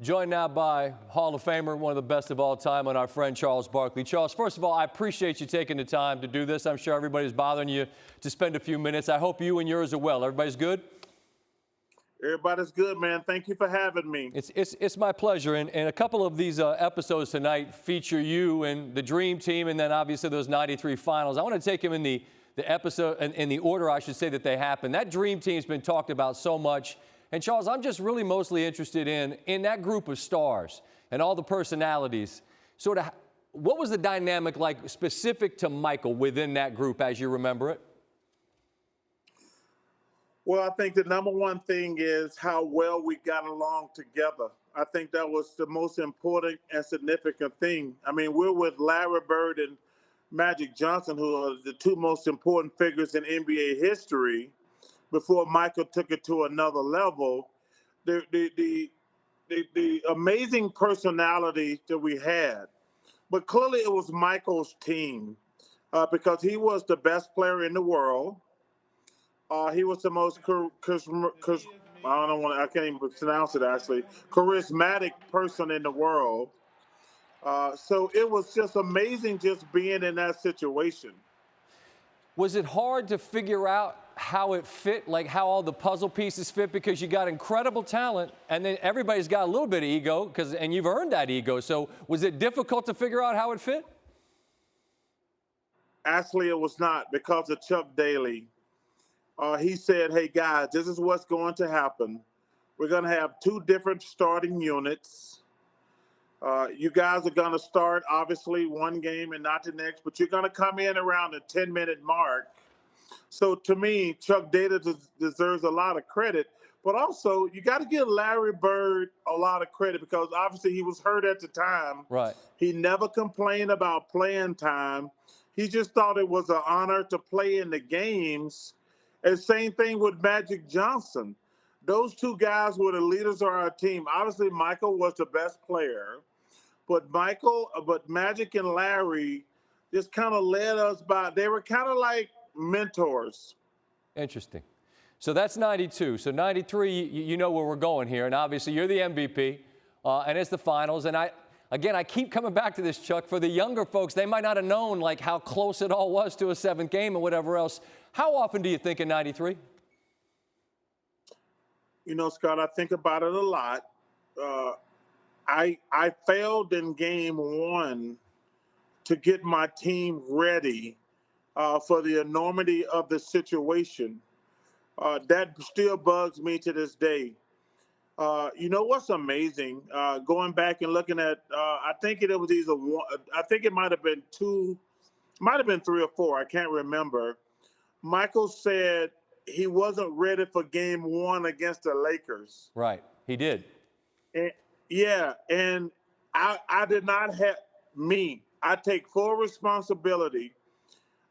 Joined now by Hall of Famer, one of the best of all time, and our friend Charles Barkley. Charles, first of all, I appreciate you taking the time to do this. I'm sure everybody's bothering you to spend a few minutes. I hope you and yours are well. Everybody's good? Everybody's good, man. Thank you for having me. It's my pleasure. And a couple of these episodes tonight feature you and the Dream Team, and then obviously those 93 finals. I want to take them in the episode, in the order, I should say, that they happened. That Dream Team's been talked about so much. And Charles, I'm just really mostly interested in that group of stars and all the personalities. Sort of, what was the dynamic like specific to Michael within that group as you remember it? Well, I think the number one thing is how well we got along together. I think that was the most important and significant thing. I mean, we're with Larry Bird and Magic Johnson, who are the two most important figures in NBA history. Before Michael took it to another level, the amazing personality that we had. But clearly it was Michael's team because he was the best player in the world. He was the most, I can't even pronounce it actually, charismatic person in the world. So it was just amazing just being in that situation. Was it hard to figure out how it fit, like how all the puzzle pieces fit? Because you got incredible talent, and then everybody's got a little bit of ego, and you've earned that ego. So was it difficult to figure out how it fit? Actually, it was not, because of Chuck Daly. He said, hey, guys, this is what's going to happen. We're going to have two different starting units. You guys are going to start, obviously, one game and not the next, but you're going to come in around the 10-minute mark. So to me, Chuck Daly deserves a lot of credit, but also you got to give Larry Bird a lot of credit because obviously he was hurt at the time. Right. He never complained about playing time. He just thought it was an honor to play in the games. And same thing with Magic Johnson. Those two guys were the leaders of our team. Obviously, Michael was the best player, but Magic and Larry just kind of led us by. They were kind of like mentors. Interesting. So that's 92. So 93, you know where we're going here. And obviously you're the MVP, and it's the finals. And I keep coming back to this, Chuck. For the younger folks, they might not have known like how close it all was to a seventh game and whatever else. How often do you think in 93? You know, Scott, I think about it a lot. I failed in game one to get my team ready for the enormity of the situation. That still bugs me to this day. You know what's amazing? Going back and looking at, I think it was either one. I think it might have been two, might have been three or four. I can't remember. Michael said he wasn't ready for game one against the Lakers. Right, he did. And, yeah, and I did not have I take full responsibility.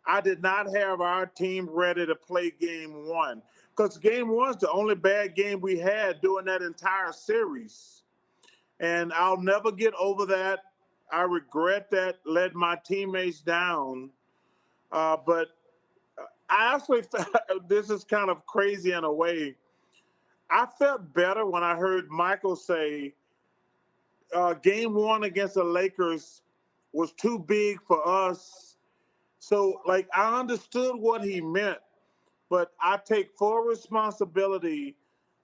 I did not have our team ready to play game one because game one's the only bad game we had during that entire series. And I'll never get over that. I regret that, let my teammates down. But I actually, this is kind of crazy in a way. I felt better when I heard Michael say game one against the Lakers was too big for us. So, like, I understood what he meant, but I take full responsibility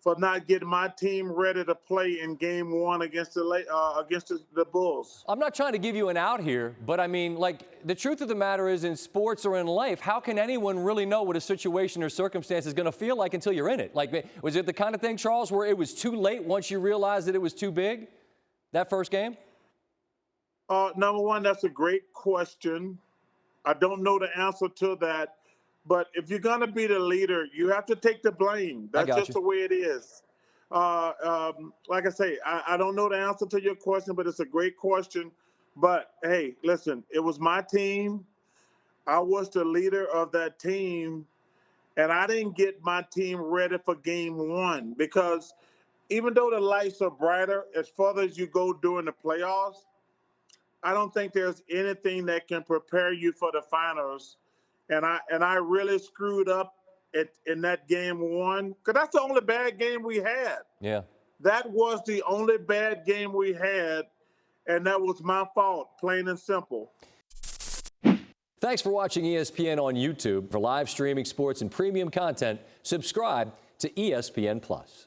for not getting my team ready to play in game one against the Bulls. I'm not trying to give you an out here, but I mean, like, the truth of the matter is in sports or in life, how can anyone really know what a situation or circumstance is going to feel like until you're in it? Like, was it the kind of thing, Charles, where it was too late once you realized that it was too big, that first game? Number one, that's a great question. I don't know the answer to that. But if you're going to be the leader, you have to take the blame. That's just the way it is. Like I say, I don't know the answer to your question, but it's a great question. But, hey, listen, it was my team. I was the leader of that team, and I didn't get my team ready for game one because even though the lights are brighter, as further as you go during the playoffs, I don't think there's anything that can prepare you for the finals. And I really screwed up in that game one because that's the only bad game we had. Yeah. That was the only bad game we had, and that was my fault, plain and simple. Thanks for watching ESPN on YouTube. For live streaming sports and premium content, subscribe to ESPN+.